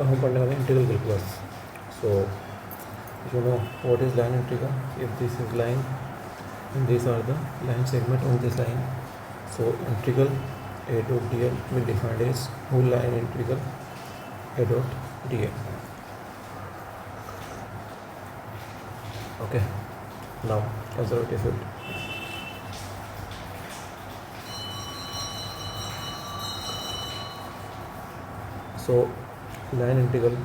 हम पढ़ने वाले integral calculus. So you know what is line integral? If this is line and these are the line segment on this line, so integral a dot dl will be defined as whole line integral a dot dl. Okay, now conservative field. So line integral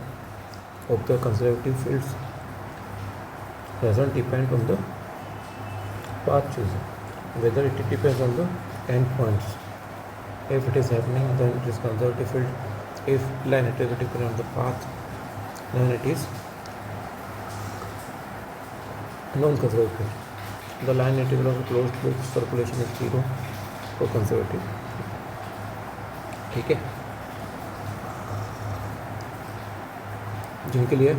of the conservative fields doesn't depend on the path chosen, whether it depends on the endpoints. If it is happening, then it is conservative field. If line integral depends on the path, then it is non-conservative field. The line integral of a closed loop circulation is 0 for conservative. ठीक है, जिनके लिए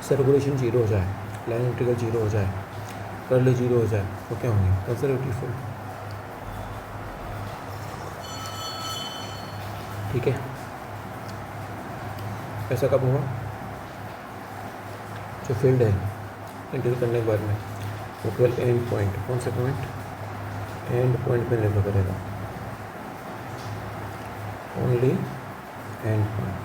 circulation 0 हो जाए, line integral 0 हो जाए, curl 0 हो जाए, तो क्या होंगे? Conservative field. ठीक है, ऐसा कब होगा? जो फील्ड है इंटीग्रल करने के बाद में वो केवल एंड पॉइंट, कौन से पॉइंट? एंड पॉइंट पे निर्भर करेगा, ओनली एंड पॉइंट.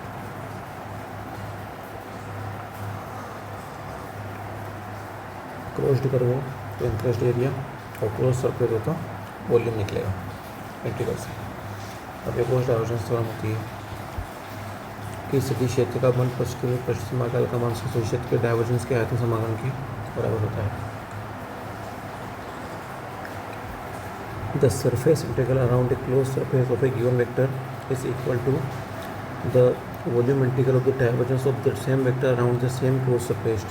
क्लोज्ड करो तो इंक्रेस्ड एरिया और क्लोज सरफेस हो तो वॉल्यूम निकलेगा इंटीग्रल से. अब एक और डाइवर्जेंस थ्योरम होती है कि सदिश क्षेत्र का वन पश्चिमी समाकल का मान सदिश क्षेत्र के डाइवर्जेंस के आयतन समाकलन के बराबर होता है. The surface integral around a close surface of a given vector is equal to the volume integral of the divergence of the same vector around the same close surface.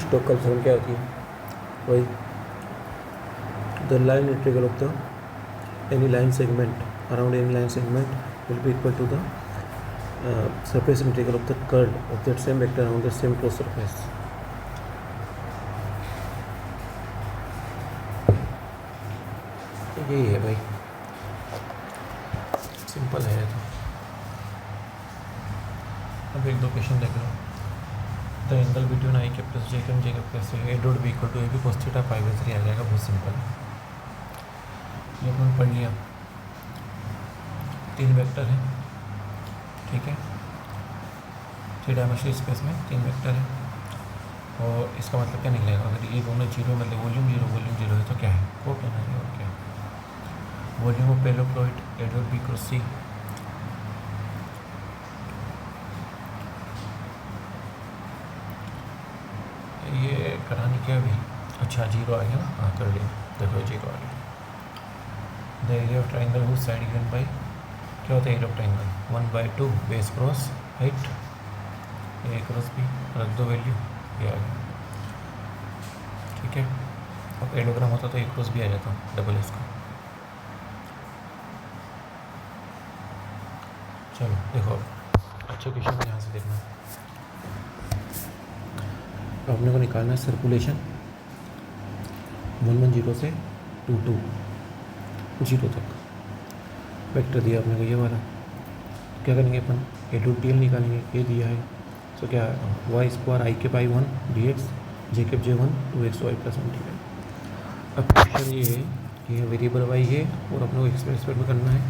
Stokes theorem क्या होती है? वही the line integral of the any line segment around any line segment will be equal to the surface integral of the curl of that same vector around the same close surface. यही है भाई, simple है. तो अब एक दो question देख लो. The angle between I cap plus J cap plus A dot B equal to A B cos theta pi by 3 आ जाएगा. बहुत सिंपल है, ये अपन पढ़ लिया. 3 वेक्टर है, ठीक है, 3 डायमेंशनल स्पेस में 3 वेक्टर है. और इसका मतलब क्या निकलेगा? अगर ये दोनों 0 मतलब वॉल्यूम 0 है तो क्या है? वो कहना है. और क्या है? वॉल्यूम ऑफ पेलो fluid A dot B cross C. ये करानी क्या भी? अच्छा 0 आ गया. हाँ कर लिया, देखो 0 आ गया. The area of triangle whose side given by, क्या होता है area of triangle? 1/2 base cross height a cross b. रख दो वैल्यू, ये आ गया. ठीक है, अब एलोग्राम होता तो ए क्रॉस बी आ जाता डबल इसका. चलो देखो, अच्छा क्वेश्चन यहाँ से देखना. आपने को निकालना है सर्कुलेशन 110 से 220 तक. वेक्टर दिया आपने को ये वाला. क्या करेंगे अपन? ए डॉट डी एल निकालेंगे. ये दिया है तो क्या वाई स्क्वायर आई के पाई 1 डी एक्स जे के j 1 2x y plus 1 d y. अब क्वेश्चन ये है कि ये वेरिएबल वाई है और अपने को एक्सप्रेस में करना है.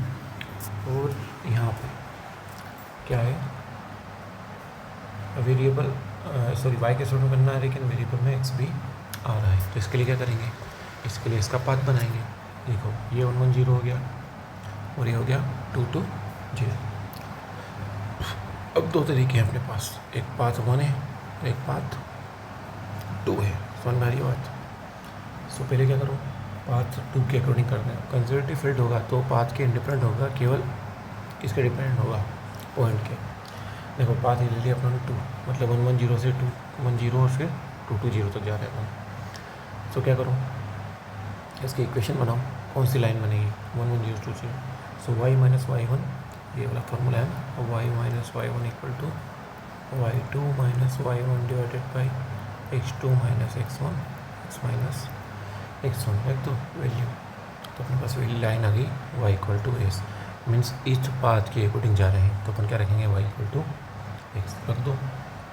और यहाँ पे क्या है? वेरिएबल सॉरी वाई के स्क्वायर में करना है, लेकिन वेरिएबल में एक्स भी आ रहा है. तो इसके लिए क्या करेंगे? इसके लिए इसका पाथ बनाएंगे. देखो ये 110 हो गया और ये हो गया 220. अब 2 तरीके हैं अपने पास, एक पाथ 1 है और एक पाथ 2 है. समझ में आ रही बात? सो पहले क्या करो? पाथ 2 के अकॉर्डिंग करना है. कंजर्वेटिव फील्ड होगा तो पाथ के इंडिपेंडेंट होगा, केवल किसके डिपेंडेंट होगा? पॉइंट के. देखो पाथ ले लिया अपना 2, मतलब 110 से 210 और फिर 220 तक जा रहे हैं अपन. तो क्या करो? इसकी इक्वेशन बनाओ. कौन सी लाइन बनेगी? 110 2 0. सो y माइनस y1 ये वाला फॉर्मूला है. और y minus y1 equal to y2 minus y1 divided by x2 minus x1 x minus x1 रख दो वैल्यू, तो अपने पास वैल्यू लाइन आ गई y equal to s, means इस पाथ के अकॉर्डिंग जा रहे हैं, तो अपन क्या रखेंगे y इक्वल टू एक्स रख दो।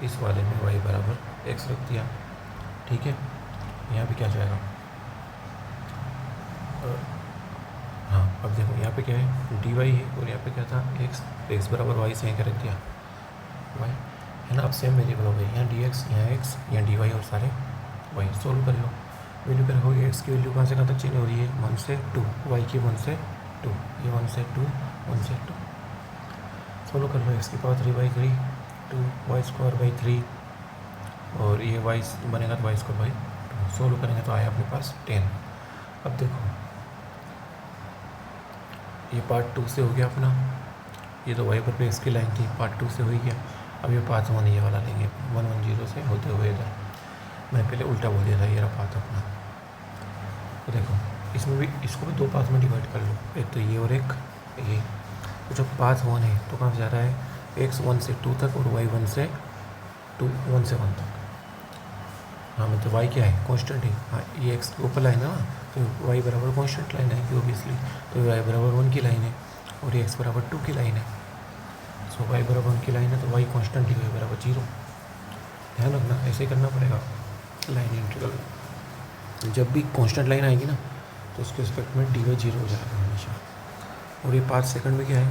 इस वाले में y बराबर x रख दिया, ठीक है। यहाँ पे क्या जाएगा, हाँ अब देखो यहाँ पे क्या है dy है, और यहाँ पे क्या था x बराबर y से यहाँ क्या रख दिया y है ना। अब सेम वेरिएबल हो गई, यहाँ dx यहाँ x यहाँ dy और सारे y। सोल्व कर लो, वैल्यू क्या होगी, x की वैल्यू कहाँ से कहाँ तक चेंज हो रही है 1 से 2, y की 1 से 2, ये 1 से 2 1 से 2। सोल्व कर लो, x की पावर 3/3 2 y स्क्वायर बाई 3, और ये y बनेगा तो y स्क्वायर बाई 2। सोल्व करेंगे तो आया अपने पास 10। अब देखो ये पार्ट 2 से हो गया अपना, ये तो y पर x की लाइन थी, पार्ट 2 से हो गया। अब ये पाथ 1 ये वाला लेंगे 110 से होते हुए इधर, मैंने पहले उल्टा बोल दिया था, ये रहा पाथ अपना। तो देखो इसमें भी, इसको भी दो पाथ में डिवाइड कर लो, एक तो ये और एक ये। तो जब पाथ 1 है तो कहाँ से जा रहा है x 1 से 2 तक और y 1 से 1 से 1 तक। हाँ मतलब y क्या है कांस्टेंट है, हाँ ये x के ऊपर लाइन है ना, तो y बराबर कांस्टेंट लाइन है कि ओबियसली, तो y बराबर 1 की लाइन है और ये x बराबर 2 की लाइन है। सो y बराबर 1 की लाइन है तो y कांस्टेंट ही y बराबर 0। ध्यान रखना ऐसे ही करना पड़ेगा लाइन इंटीग्रल। जब भी कांस्टेंट लाइन आएगी ना तो उसके रिस्पेक्ट में dy 0 हो जाएगा हमेशा। और ये पाथ सेकंड में क्या है,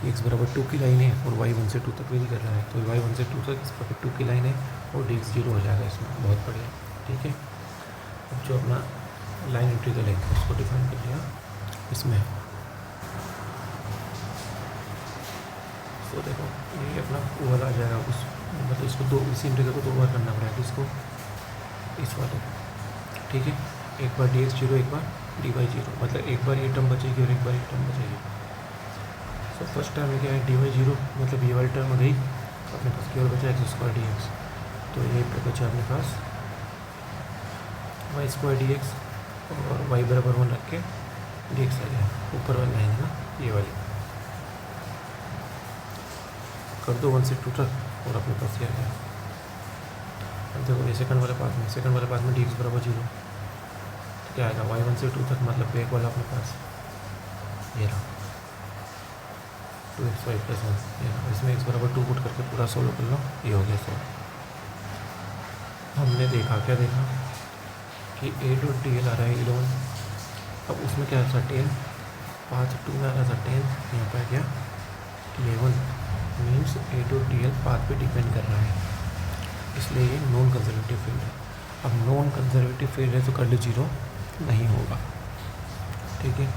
x बराबर 2 की लाइन है और y 1 से 2 तक वेरी कर रहा है, तो y 1 से 2 तक इस पर 2 की लाइन है और dx 0 हो जाएगा इसमें। बहुत बढ़िया, ठीक है। अब जो अपना लाइन इंटीग्रल है उसको डिफाइन कर लिया इसमें। तो देखो ये अपना ओवर आ जाएगा, उस मतलब इसको दो, इसी इंटीग्रल को 2 बार करना पड़ेगा, इसको इस वाले, ठीक है। एक बार dx 0 एक बार dy 0, मतलब एक बार ये टर्म बचेगी और एक बार ये टर्म बचेगी। तो फर्स्ट टर्म में क्या है dy 0, मतलब ये वाली टर्म गई, अपने पास केवल बचा x स्क्वायर dx, तो ये बचा अपने पास y स्क्वायर dx और y बराबर 1 रख के dx आ गया। ऊपर वाली लाइन है ना ये वाली, कर दो 1 से 2 तक और अपने पास ये आ गया। अब देखो ये सेकंड वाले पार्ट में dx बराबर 0, तो क्या आएगा y 1 से 2 तक, मतलब बैक वाला अपने पास ये रहा 2xy + 1, ये रहा। इसमें x बराबर 2 पुट करके पूरा सोल्व कर लो, ये हो गया सोल्व। हमने देखा क्या देखा कि a.dl आ रहा है 11, अब उसमें क्या था 10, पाथ 2 में आ रहा था 10, यहाँ पर क्या 11, मीन्स a.dl पाथ पे डिपेंड कर रहा है, इसलिए ये नॉन कंजर्वेटिव फील्ड है। अब नॉन कंजर्वेटिव फील्ड है तो कर्ली 0 नहीं होगा, ठीक है।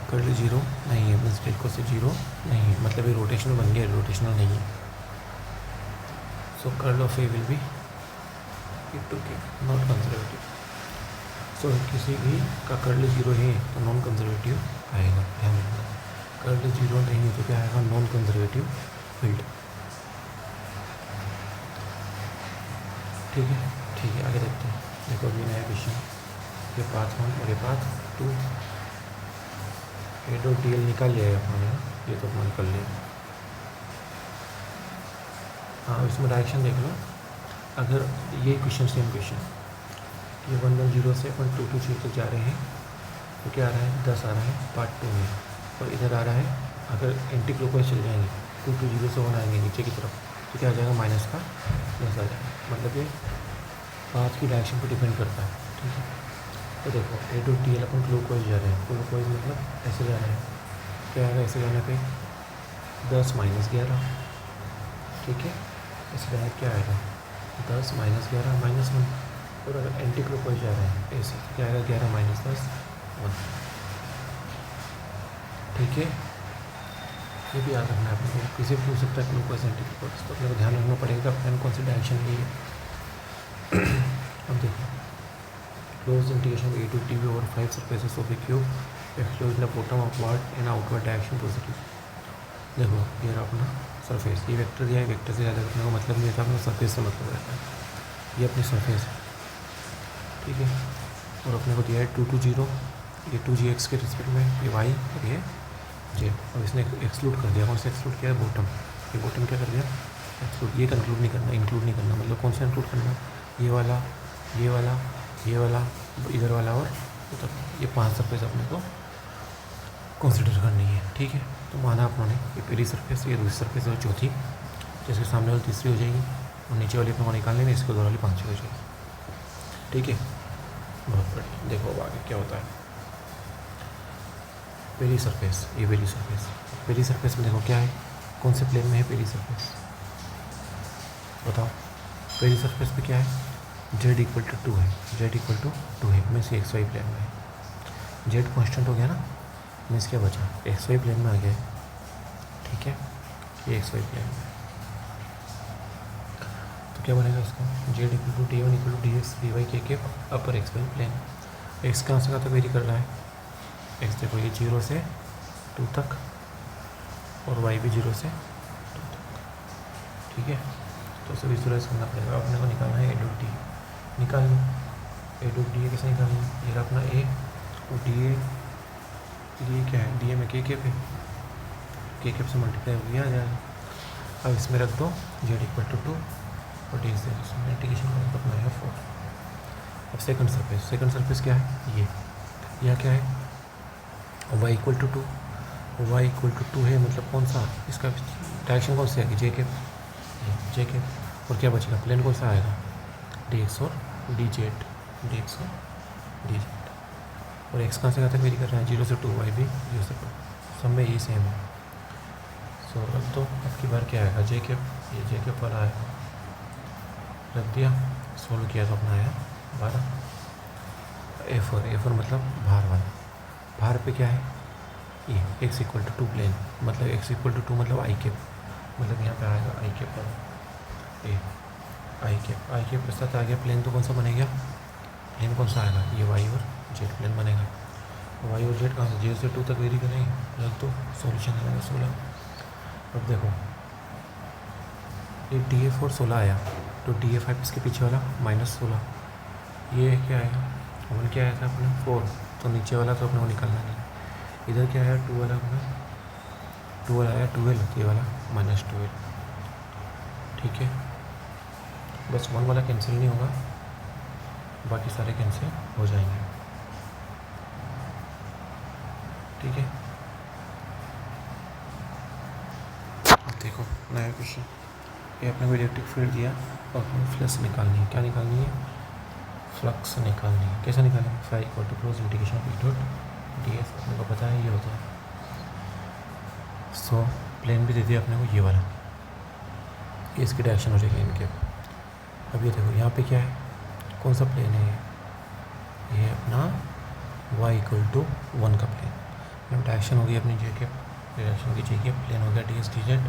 कर्ली 0 नहीं है, मीन्स बिल्कुल से 0 नहीं है, मतलब ये रोटेशनल बन गया, रोटेशनल नहीं है। So curl of A will be not conservative. सो किसी भी का कर्ल 0 है तो नॉन कंजर्वेटिव आएगा, ध्यान रखना। कर्ल 0 नहीं है तो क्या आएगा नॉन कंजर्वेटिव फील्ड, ठीक है। ठीक है आगे देखते हैं। देखो अभी नया क्वेश्चन, ये पाथ 1 और ये पाथ 2, a.dl निकाल लिया है अपने, ये तो अपना निकल लिया। हाँ इसमें डायरेक्शन देख लो, अगर ये क्वेश्चन सेम क्वेश्चन, ये 1 1 0 से अपन 2 2 0 तक जा रहे हैं, तो क्या आ रहा है 10 आ रहा है पार्ट 2 में, और इधर आ रहा है अगर एंटी क्लॉकवाइज चल जाएंगे 2 2 0 से 1 आएंगे नीचे की तरफ, तो क्या आ जाएगा -10 आ जाएगा, मतलब ये पाथ की डायरेक्शन पर डिपेंड करता है, ठीक है। तो देखो a.dl अपन क्लॉकवाइज जा रहे हैं, क्लॉकवाइज मतलब ऐसे जा रहे हैं, क्या आएगा ऐसे जाने पे 10 - 11, ठीक है। ऐसे जाने क्या आएगा 10 - 11 -1, और अगर एंटी क्लॉकवाइज जा रहे हैं ऐसे तो क्या आएगा 11 - 10 1, ठीक है। ये भी याद रखना है अपने को, किसी भी पूछ सकता है क्लॉकवाइज एंटी क्लॉकवाइज, तो अपने को ध्यान रखना पड़ेगा अपने कौन सी डायरेक्शन ली है। अब देखो close integration a to t over 5 surfaces of a cube exclude the bottom upward and outward direction positive. देखो ये रहा अपना सरफेस, ये वेक्टर दिया है, वेक्टर से ज़्यादा रखने का मतलब नहीं था, अपना सरफेस से मतलब रहता है, ये अपनी सरफेस है, ठीक है। और अपने को दिया है 2 2 0, ये 2gx के रिस्पेक्ट में, ये y और ये z, और इसने एक्सक्लूड कर दिया, कौन सा एक्सक्लूड किया है बॉटम, ये बॉटम क्या कर दिया एक्सक्लूड, ये कंक्लूड नहीं करना, इंक्लूड नहीं करना, मतलब कौन सा इंक्लूड करना, ये वाला ये वाला ये वाला इधर वाला और तो ये 5 सरफेस अपने को कंसिडर करनी है, ठीक है। तो माना अपनों ने ये पहली सरफेस, ये दूसरी सरफेस और चौथी, जैसे सामने वाली तीसरी हो जाएगी और नीचे वाली अपने को निकालने में इसके द्वारा वाली 5वीं हो जाएगी, ठीक है। बहुत बढ़िया, देखो अब आगे क्या होता है। पहली सरफेस, ये पहली सरफेस में देखो क्या है, कौन से प्लेन में है पहली सरफेस, बताओ। पहली सरफेस पे क्या है, z इक्वल टू 2 है, z इक्वल टू 2 है, मीन्स एक्स वाई प्लेन में है। z कॉन्स्टेंट हो गया ना, मीन्स क्या बचा, एक्स वाई प्लेन में आ गया है, ठीक है। ये एक्स वाई प्लेन में है, तो क्या बनेगा इसका, z equal to d one equal to d x d y के upper x y plane. X कहाँ से कहाँ तक वेरी कर रहा है, एक्स देखो ये 0 से 2 तक और वाई भी 0 से 2 तक, ठीक है। तो सभी सूरज करना पड़ेगा, अपने को निकालना है ए डॉट डी, निकाल लो। ए डॉट डी ए कैसे निकालना है, ये अपना ए और डी ए क्या है, डी ए में के कैप है, के कैप से मल्टीप्लाई हो गया आ जाएगा। अब इसमें रख दो जेड इक्वल टू 2 और डी से इसमें इंटीग्रेशन अपना है 4। अब सेकंड सरफेस क्या है, ये यह क्या है, y equal to 2, y equal to 2 है, मतलब कौन सा, इसका डायरेक्शन कौन सी आएगी, जे के। और क्या बचेगा, प्लेन कौन सा आएगा, डी एक्स और डी जेड, डी एक्स और डी जेड। और एक्स कहाँ से कहाँ तक वेरी कर रहा है, 0 से 2, वाई भी 0 से 2, सब में यही सेम है। सो रख दो, अब की बार क्या आएगा, जे के, ये जे के पर आएगा, रख दिया, सोल्व किया तो अपना आया 12। ए फोर मतलब भार वाला, भार पे क्या है, ये एक्स इक्वल टू 2 प्लेन, मतलब एक्स इक्वल टू 2 मतलब आई कैप, मतलब यहाँ पे आएगा आई कैप पर ए, आई कैप के साथ आ गया प्लेन, तो कौन सा बनेगा, प्लेन कौन सा आएगा, ये वाई और जेड प्लेन बनेगा। वाई और जेड कहाँ से, 0 से 2 तक वेरी करेंगे, रख दो, सॉल्यूशन आएगा 16। अब देखो ये डी ए 4 16 आया, तो डी ए 5 इसके पीछे वाला -16, ये क्या आया, अपन क्या आया था अपने 4, तो नीचे वाला तो अपने को निकालना नहीं। इधर क्या आया 2 वाला, अपना 12 आया, 12 ये वाला -12, ठीक है। बस 1 वाला कैंसिल नहीं होगा, बाकी सारे कैंसिल हो जाएंगे, ठीक है। अब देखो नया क्वेश्चन, ये अपने को इलेक्ट्रिक फील्ड दिया और अपने फ्लक्स निकालनी है, क्या निकालनी है, फ्लक्स निकालनी है। कैसे निकालेंगे, phi equal to close integration p dot d s, अपने को पता है ये होता है। सो प्लेन भी दे दिया अपने को ये वाला, ये इसकी डायरेक्शन हो जाएगी इनके। अब ये देखो यहाँ पे क्या है, कौन सा प्लेन है ये अपना y इक्वल टू 1 का प्लेन, मतलब डायरेक्शन हो गई अपनी जे के, डायरेक्शन की जे के, प्लेन हो गया d s d z,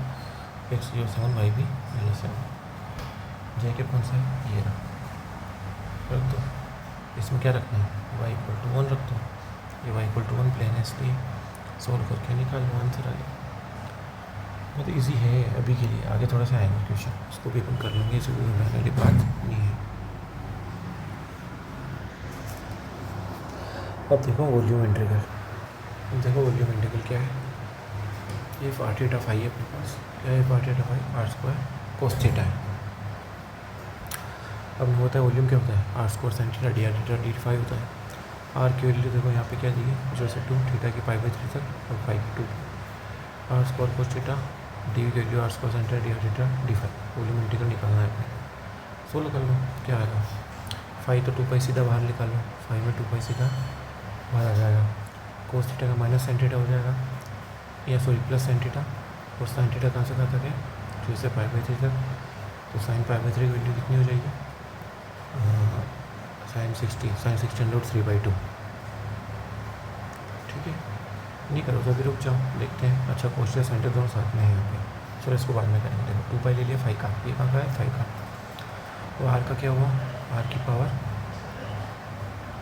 x 07 y भी 07, जे के कौन सा है, ये रख दो। इसमें क्या रखना है, y इक्वल टू 1 रख दो, ये y इक्वल टू 1 प्लेन है, इसलिए सोल्व करके निकाल लो, आंसर आ गया। बहुत इजी है अभी के लिए, आगे थोड़ा सा आएंगे क्वेश्चन, उसको भी अपन कर लेंगे, इसको भी बनाने वाली बात नहीं है। अब देखो वॉल्यूम इंटीग्रल, देखो वॉल्यूम इंटीग्रल क्या है, ये पार्ट थीटा फाई है अपने पास, क्या है part theta phi, r square cos theta है। अब होता है वॉल्यूम क्या होता है, r square sine theta D R theta D phi होता है। आर की वैल्यू देखो यहाँ पे क्या दी है, 0 से 2, थीटा की π/3 तक और फाई की 2, R square cos theta, D की value R square sine theta D R theta D phi, volume integral निकालना है अपने, सोल्व कर लो क्या आएगा, फाई तो 2 पाई सीधा बाहर निकाल लो, फाई में 2 पाई सीधा बाहर आ जाएगा, कोस थीटा का माइनस साइन थीटा हो जाएगा, या सॉरी प्लस साइन थीटा, और साइन थीटा कहाँ से कहाँ तक है, 2 से π/3 तक, तो साइन π/3 की वैल्यू कितनी हो जाएगी, साइन 60√3/2, ठीक है। नहीं करो तो अभी रुक जाओ, देखते हैं। अच्छा कोस साइन थीटा दोनों साथ में है यहाँ पे, चलो इसको बाद में करेंगे। देखो 2 पाई ले लिया, फाई का, ये कहाँ का है, फाई का, तो आर का क्या हुआ, आर की पावर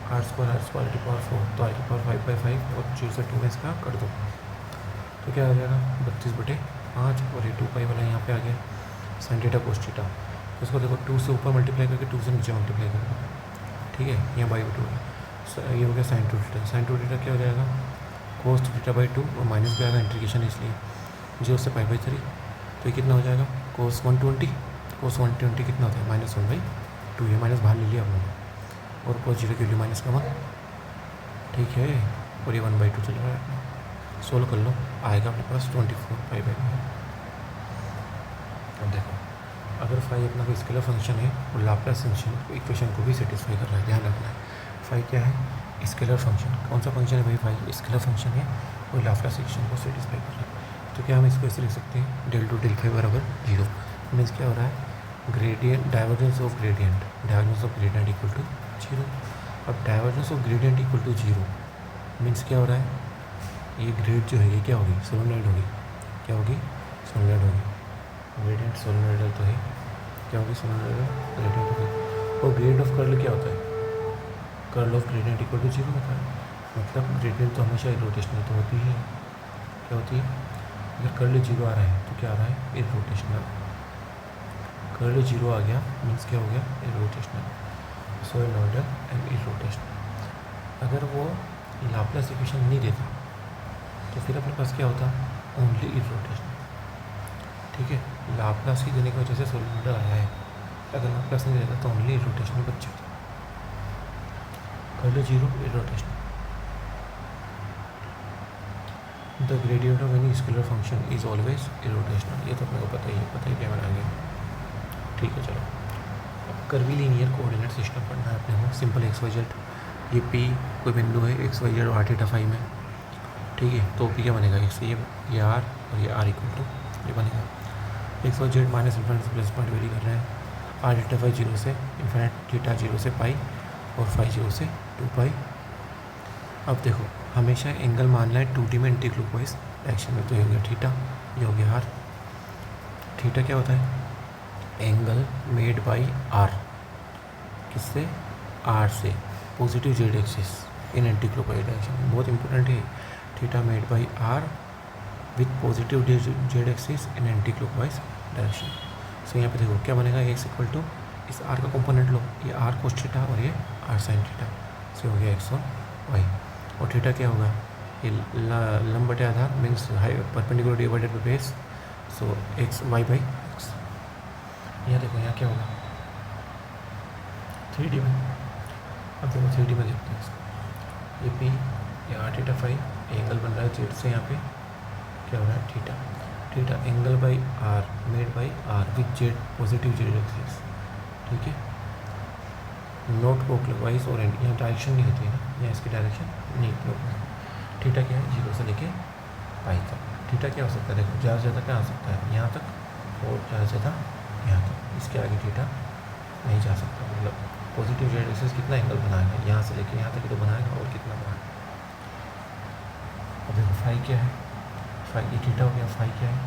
आर स्क्वायर की पावर 4, तो आर की पावर 5/5 और 0 से 2 में इसका कर दो, तो क्या आ जाएगा 32/5, और ये 2 पाई वाला यहाँ पे आ गया साइन थीटा कोस थीटा, तो इसको देखो 2 से ऊपर मल्टीप्लाई करके 2 से नीचे मल्टीप्लाई करके, ठीक है, यहाँ बाई/2 है, ये हो गया साइन 2 थीटा, साइन 2 थीटा क्या हो जाएगा, कोस थीटा/2 और माइनस भी आएगा इंटीग्रेशन, इसलिए 0 से π/3, तो ये कितना हो जाएगा, कोस 120, कोस 120 कितना होता है, -1/2, ये माइनस बाहर ले लिया हमने, और कोस 0 की वैल्यू -1, ठीक है, और ये 1/2 चल रहा है अपना, सोल्व कर लो, आएगा अपने पास 24π/। अब देखो, अगर फाई अपना कोई स्केलर फंक्शन है और लाप्लास इक्वेशन को भी सेटिस्फाई कर रहा है, ध्यान रखना है। फाई क्या है? Scalar function. कौन सा फंक्शन है भाई? फाई स्केलर फंक्शन है और लाप्लास इक्वेशन को सेटिस्फाई कर रहा है। तो क्या हम इसको ऐसे लिख सकते हैं, del टू del फाई बराबर 0। मीन्स क्या हो रहा है? Gradient, divergence of gradient equal to 0। अब divergence of gradient equal to 0 means क्या हो रहा है? ये ग्रेड जो है ये क्या होगी? सोलेनॉइड होगी। क्या होगी? सोलेनॉइड होगी। ग्रेडियंट सोलेनॉइडल तो है, क्या होगी? सोलेनॉइडल ग्रेडियंट होगी। और ग्रेडियंट ऑफ कर्ल क्या होता है? Curl of gradient equal to 0 होता है। मतलब ग्रेडियंट तो हमेशा इरोटेशनल तो होती है। क्या होती है? अगर कर्ल 0 आ रहा है तो क्या आ रहा है? इरोटेशनल। कर्ल 0 आ गया मीन्स क्या हो गया? इरोटेशनल। Solenoidal and irrotational. अगर वो लाप्लास इक्वेशन नहीं देता तो फिर अपने पास क्या होता? Only irrotational. ठीक है, लाप्लास ही देने की वजह से सोलेनॉइडल आया है। अगर लाप्लास नहीं देता तो ओनली इरोटेशनल बच जाता। Curl 0 irrotational. The gradient of any scalar function is always irrotational. ये तो अपने को पता ही है क्या बना गया। ठीक है, चलो अब कर्वी लीनियर कोऑर्डिनेट सिस्टम पढ़ना है अपने को। सिंपल XYZ, ये P कोई बिंदु है XYZ और r थीटा फाई में। ठीक है, तो P क्या बनेगा? x ये R और ये R इक्वल टू ये बनेगा XYZ minus infinity plus point very कर रहे हैं। r थीटा फाई 0 से इन्फिनिट, थीटा 0 से पाई और फाई 0 से 2π। अब देखो, हमेशा एंगल मानना है 2D में एंटी क्लॉकवाइज डायरेक्शन में। तो ये हो गया थीटा, ये हो गया r। थीटा क्या होता है? एंगल मेड बाय r, किससे? r से, positive Z axis in anti clockwise direction. बहुत इंपॉर्टेंट है। Theta made by r with positive Z axis in anti clockwise direction. So यहाँ पे देखो क्या बनेगा? x इक्वल टू इस r का कंपोनेंट लो, ये r कोस थीटा और ये r साइन थीटा। से हो गया x और y। और थीटा क्या होगा? ये लंब बटे आधार means perpendicular divided by base. So x y by X. यहाँ देखो, यहाँ क्या होगा? 3D में। अब देखो 3D में देखते हैं इसको। ये P, ये r थीटा फाई, एंगल बन रहा है जेड से। यहाँ पे क्या हो रहा है? Theta. Theta angle by r made by r with Z, positive Z axis. ठीक है, नोट क्लॉकवाइज और यहाँ डायरेक्शन नहीं होती है ना, यहाँ इसकी डायरेक्शन नहीं क्लॉकवाइज। थीटा क्या है? 0 से लेके पाई तक। थीटा क्या हो सकता है? देखो, ज़्यादा से ज़्यादा क्या आ सकता है? यहाँ तक, और ज़्यादा से ज़्यादा यहाँ तक। इसके आगे थीटा नहीं जा सकता। मतलब पॉजिटिव जेड एक्सिस कितना एंगल बनाएगा? यहाँ से लेके यहाँ तक ही तो बनाएगा, और कितना बनाएगा? अब देखो फाई क्या है? फाई ये थीटा हो गया। फाई क्या है?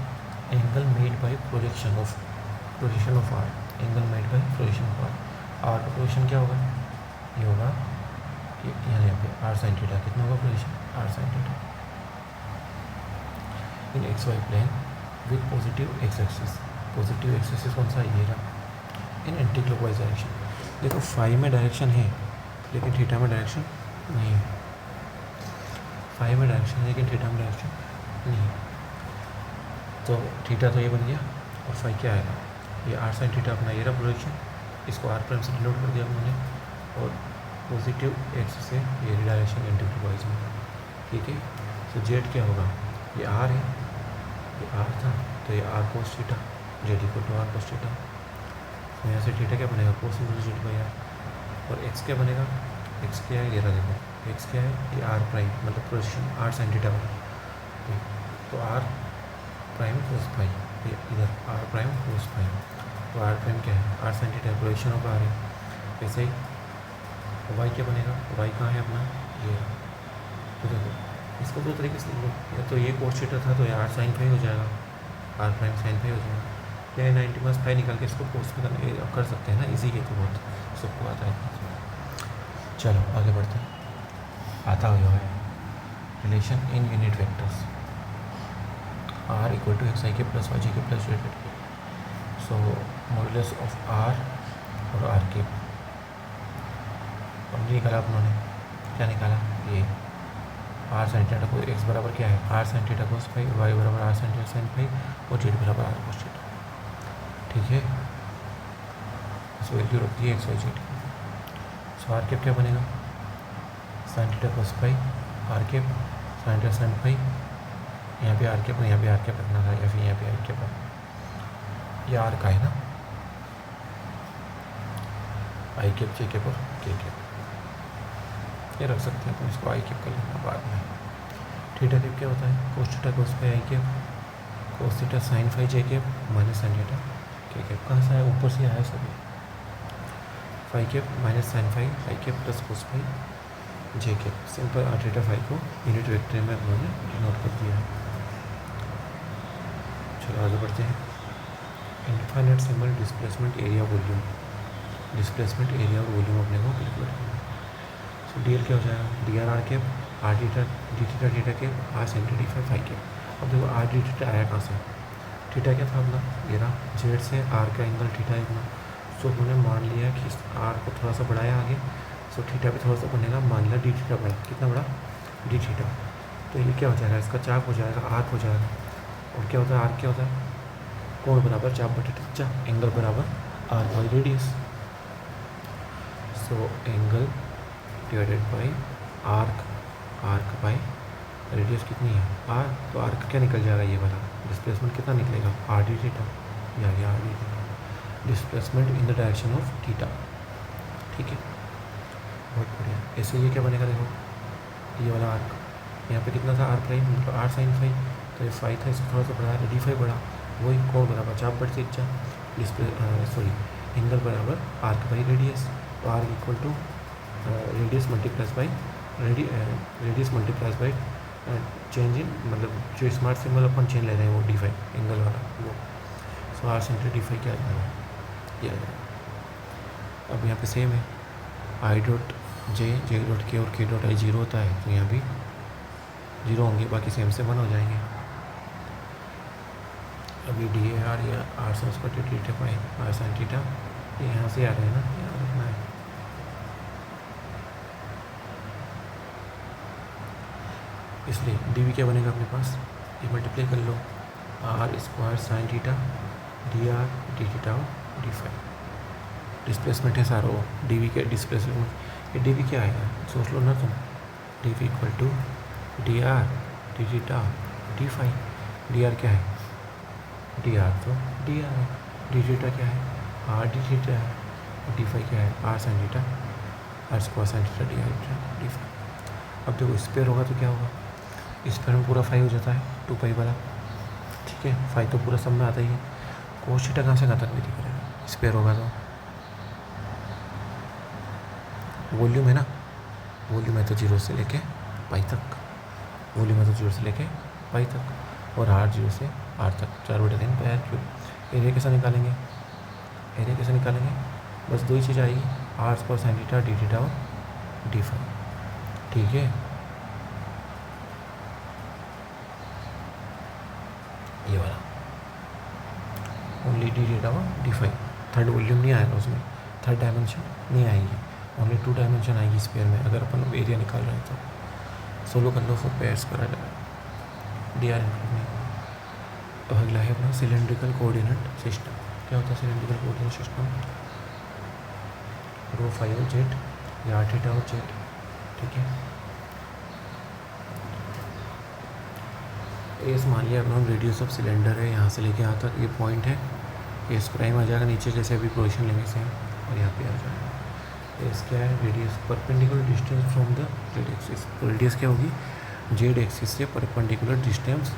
Angle made by projection of r. Angle made by projection of r. R का प्रोजेक्शन क्या होगा? ये होगा कि यहाँ पे आर साइन थीटा। कितना होगा projection? R sine theta in XY plane with positive x axis. Positive x axis कौन सा? ये रहा। In anti clockwise direction. देखो फाई में डायरेक्शन है लेकिन थीटा में डायरेक्शन नहीं है। फाई में डायरेक्शन है लेकिन थीटा में डायरेक्शन नहीं है। तो थीटा तो ये बन गया, और फाई क्या आएगा? ये आर साइन थीटा अपना ये रहा प्रोजेक्शन। इसको आर प्राइम से डिनोट कर दिया हमने, और पॉजिटिव एक्स से ये डायरेक्शन एंटी क्लॉकवाइज में। ठीक है, तो जेड क्या होगा? ये आर है, ये आर था, तो ये r cos theta, z equal to r cos theta. तो यहाँ से थीटा क्या बनेगा? Cos inverse z by r. और एक्स क्या बनेगा? एक्स क्या है? ये रहा देखो, एक्स क्या है? ये आर प्राइम, मतलब पोजीशन आर साइन थीटा वाला। तो आर प्राइम कोस फाई, इधर आर प्राइम कोस फाई। तो आर प्राइम क्या है? Are sine theta, position of r है। ऐसे ही वाई क्या बनेगा? वाई कहाँ है अपना? ये। तो देखो, इसको दो तरीके से लिख लो। या तो ये कोस थीटा था तो ये आर साइन फाई हो जाएगा, आर प्राइम साइन फाई हो जाएगा। या 90 माइनस फाई निकाल के इसको कोस में कर सकते हैं ना, इजी है। तो बहुत सबको आता है। चलो आगे बढ़ते हैं। आता हुआ है relation in unit vectors. R equal to X I के प्लस वाई जी के प्लस जेड के। सो मॉडुलस ऑफ आर और आर के निकाला अपनों क्या निकाला? ये आर साइन थीटा को एक्स बराबर क्या है? Are sine theta cos phi, Y बराबर R sine theta sine phi, और जेड बराबर आर कोस थीटा। ठीक है, इस वैल्यू रखती है X Y Z. So are cap क्या बनेगा? Sine theta cos phi r cap sine theta sine phi, यहाँ पे आर कैप और यहाँ पे आर कैप रखना था, या फिर यहाँ पे आर कैप है, ये आर का है ना, आई कैप जे कैप और के कैप ये रख सकते हैं, तो इसको आई कैप कर लेना बाद में। थीटा कैप क्या होता है, cos theta cos phi I cap, cos theta sine phi J cap minus sine theta K cap. कहाँ से आया, ऊपर से आया सभी। Phi cap minus sine phi I cap plus cos phi J cap. Simple R theta phi को unit vector में उन्होंने डिनोट कर दिया है। चलो आगे बढ़ते हैं। Infinite symbol displacement area volume, displacement area और वॉल्यूम अपने को कैलकुलेट करना है। सो डी एल क्या हो जाएगा, d r r cap r theta d theta theta cap r sine theta phi phi cap. अब देखो आर डी थीटा आया कहाँ से, थीटा क्या था अपना, ये रहा जेड से आर का एंगल थीटा है अपना। सो उन्होंने मान लिया कि आर को थोड़ा सा बढ़ाया आगे, सो थीटा भी थोड़ा सा बनेगा, मान लिया डी थीटा बढ़ा, कितना बड़ा, डी थीटा। तो ये क्या हो जाएगा, इसका चाप हो जाएगा, आर्क हो जाएगा। और क्या होता है, आर्क क्या होता है, कोण बराबर चाप बटे त्रिज्या, एंगल बराबर r by radius. So angle divided by arc, arc by radius कितनी है, आर, तो आर्क क्या निकल जाएगा, ये वाला डिस्प्लेसमेंट कितना निकलेगा, आर डी थीटा, या are D theta, displacement in the direction of theta. ठीक है, बहुत बढ़िया। ऐसे ये क्या बनेगा, देखो ये वाला आर्क, यहाँ पे कितना था आर प्राइम, मतलब आर साइन फाई, तो ये फाई था, इसको थोड़ा सा बढ़ा, डी फाई बढ़ा, वही कोण बराबर चाप बटे त्रिज्या, सॉरी एंगल बराबर आर्क बाई रेडियस। तो r equal to radius multiplies by radius multiplies by change in, मतलब जो स्मार्ट सिंबल अपन चेंज ले रहे हैं वो डी फाई एंगल वाला वो। सो आर सेंटर डी फाई क्या आ जाएगा, ये आ जाएगा। अब यहाँ पे सेम है, I dot J, J dot के और के डॉट आई जीरो होता है, तो यहाँ भी जीरो होंगे, बाकी सेम से 1 हो जाएंगे। अभी डी ए आर या r sine square theta pi r sine theta, ये यहाँ से आ रहे हैं ना, यहाँ रखना है। इसलिए डी वी क्या बनेगा अपने पास, ये मल्टीप्लाई कर लो, R square sine theta D R D theta D phi. Displacement है सारा वो, डी वी क्या डिस्प्लेसमेंट, ये डी वी क्या आएगा सोच लो ना तुम, D V equal to D are D theta D phi. D R क्या है, डी आर तो डी आर है, डी थीटा क्या है, आर डी थीटा है, डी फाई क्या है, are sine theta, R square sine theta D R D phi. अब देखो स्पेयर होगा तो क्या होगा, स्पेयर में पूरा फाई हो जाता है, 2 पाई वाला, ठीक है, फाई तो पूरा सब में आता ही है। कोस थीटा कहाँ से कहाँ तक वेरी करेगा, स्पेयर होगा तो वॉल्यूम है ना, वॉल्यूम है तो 0 से लेके पाई तक, वॉल्यूम है तो 0 से लेके पाई तक, और आर 0 से आर तक, 4/3 पाई आर क्यूब। एरिया कैसा निकालेंगे, एरिया कैसे निकालेंगे, बस 2 ही चीज़ आएगी, r square sine theta d theta और डी फाई। ठीक है, ये वाला ओनली डी थीटा और डी फाई। थर्ड वॉल्यूम नहीं आएगा उसमें, थर्ड डायमेंशन नहीं आएगी, ओनली 2 डायमेंशन आएगी स्पेयर में, अगर अपन एरिया निकाल रहे हैं तो। सोलो कर लो फिर पेयर्स करा जाएगा, डी आर में। तो अगला है अपना सिलेंड्रिकल कोऑर्डिनेट सिस्टम। क्या होता है सिलेंड्रिकल कोऑर्डिनेट सिस्टम, रो फाई और जेड या आर थीटा और जेड, ठीक है। एस मान लिया अपना रेडियस ऑफ सिलेंडर है, यहाँ से लेके यहाँ तक ये पॉइंट है, एस प्राइम आ जाएगा नीचे जैसे अभी पोजीशन लेंगे सेम, और यहाँ पे आ जाएगा एस क्या है, radius perpendicular distance from the z axis. तो रेडियस क्या होगी, जेड एक्सिस से perpendicular distance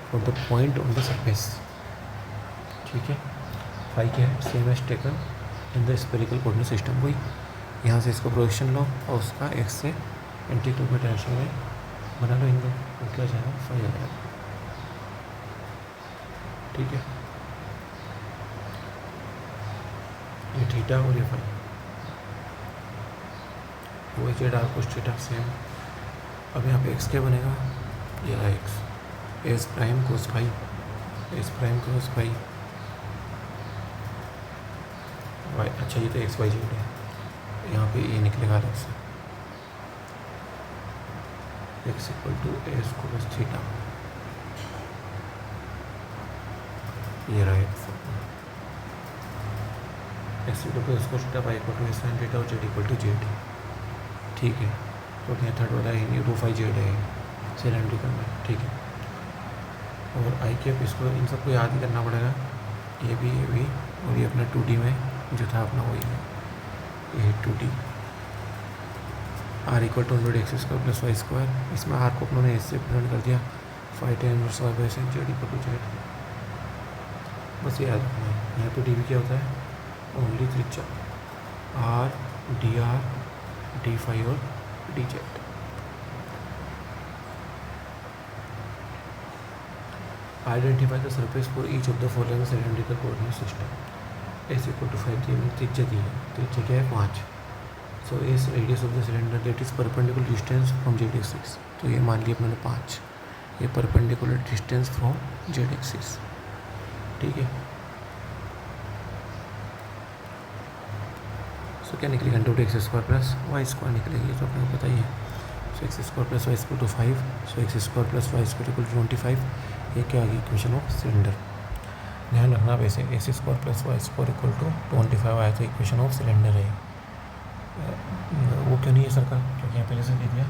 from the point on the surface, ठीक है। फाई क्या है, same as taken in the spherical coordinate system. वही यहाँ से इसको प्रोजेक्शन लो और उसका एक्स से एंटी क्लॉकवाइज डायरेक्शन में बना लो एंगल, तो क्या जाएगा, फाई आ जाएगा, ठीक है। ये थीटा और ये फाई, वो z r cos theta same. अब यहाँ पे एक्स क्या बनेगा, ये रहा x, s prime cos phi, s prime cos phi y. अच्छा ये तो एक्स वाई जेड है, यहाँ पे ये निकलेगा अलग से, x equal to s cos theta, ये रहा x equal to s cos theta, y equal to s sine theta और जेड इक्वल टू जेड, ठीक है। क्योंकि यहाँ थर्ड वाला है नहीं, रो फाई जेड है सिलेंड्रिकल में, ठीक है। और आई कैप इसको इन सबको याद ही करना पड़ेगा, ये भी और ये अपना 2D में जो था अपना वही है, ये 2D। R equal to 100x² plus y²। इसमें आर को अपनों ने इससे रिप्रेजेंट कर दिया 5tan−1 Z equal to Z. बस ये याद रखना है। यहाँ पे डी भी क्या होता है, ओनली त्रिज्या R, D are, D phi और D Z. Identify the surface for each of the following cylindrical coordinate system. S equal to 5 दी हमने त्रिज्या दी है, त्रिज्या क्या है 5। So S radius of the cylinder that is perpendicular distance from Z axis. तो ये मान लिया अपने 5, ये perpendicular distance from Z axis, ठीक है। सो क्या निकलेगा, x² प्लस y² निकलेगी, तो अपने को पता ही है। So x² plus y equal to 5, so x² plus y equal to 25। ये क्या आ गई, इक्वेशन ऑफ सिलेंडर। ध्यान रखना वैसे x² plus y equal to 25 आया तो इक्वेशन ऑफ सिलेंडर है। वो क्यों नहीं है सर्कल, क्योंकि यहाँ पहले से दे दिया,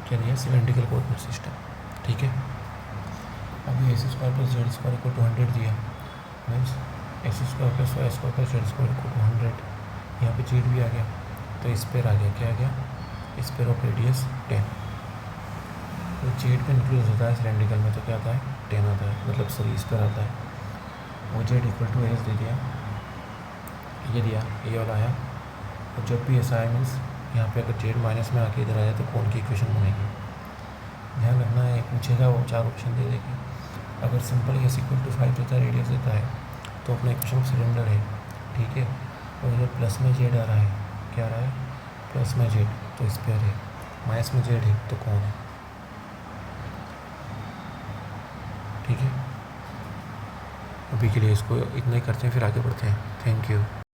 क्या दिया, सिलेंड्रिकल कोऑर्डिनेट सिस्टम, ठीक है। अभी x² plus z² equal to 100 दिया, means x² plus y² plus z² equal to 100। यहाँ पे जेड भी आ गया, तो स्पेयर आ गया, क्या आ गया, स्पेयर ऑफ रेडियस 10। तो जेड का इंक्लूड होता है सिलेंड्रिकल में, तो क्या आता है 10 आता है, मतलब सॉरी स्पेयर आता है। वो जेड इक्वल टू एस दे दिया, ये दिया, ये वाला आया। और जब भी ऐसा आया मीन्स यहाँ पे अगर जेड माइनस में आके इधर आ जाए तो कौन की इक्वेशन बनेगी, ध्यान रखना है। पूछेगा वो 4 ऑप्शन दे देगी। अगर सिंपल एस इक्वल टू 5 देता है, रेडियस देता है, तो अपना इक्वेशन सिलेंडर है, ठीक है। और इधर प्लस में जेड आ रहा है, क्या आ रहा है, प्लस में जेड, तो स्पेयर है। माइनस में जेड है तो कौन है, ठीक है। अभी के लिए इसको इतना ही करते हैं, फिर आगे बढ़ते हैं। Thank you.